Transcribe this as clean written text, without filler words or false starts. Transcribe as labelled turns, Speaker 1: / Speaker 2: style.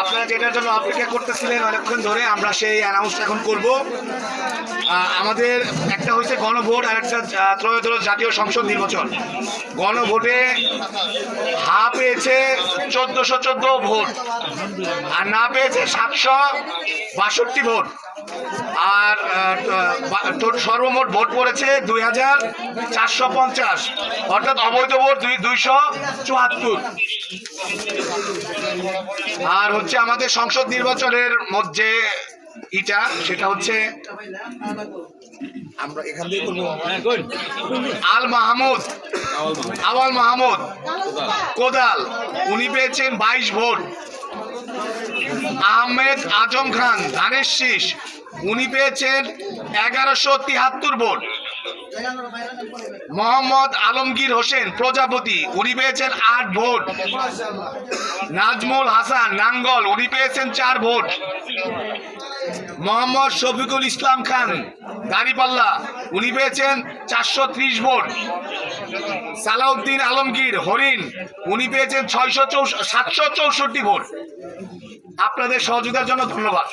Speaker 1: আপনারা যেটার জন্য অপেক্ষা করতেছিলেন অনেকক্ষণ ধরে, আমরা সেই অ্যানাউন্স এখন করব। আমাদের একটা হয়েছে গণভোট আর একটা ত্রয়োদশ জাতীয় সংসদ নির্বাচন। গণভোটে হা পেয়েছে 1414 ভোট আর না পেয়েছে 762 ভোট, আর সর্বমোট ভোট পড়েছে 2450, অর্থাৎ অবৈধ ভোট 274। আর হচ্ছে আমাদের সংসদ নির্বাচনের মধ্যে সেটা হচ্ছে আমরা এখান থেকে করবো আওয়াল মাহমুদ কোদাল, উনি পেয়েছেন 22 ভোট। আহমেদ আজম খান ধানের শীষ, উনি পেয়েছেন 1173 ভোট। মোহাম্মদ আলমগীর হোসেন প্রজাপতি, উনি পেয়েছেন 8 ভোট। নাজমুল হাসান নাঙ্গল, উনি পেয়েছেন 4 ভোট। মোহাম্মদ শফিকুল ইসলাম খান দাঁড়িপাল্লা, উনি পেয়েছেন 430 ভোট। সালাউদ্দিন আলমগীর হরিণ, উনি পেয়েছেন 764 ভোট। আপনাদের সহযোগিতার জন্য ধন্যবাদ।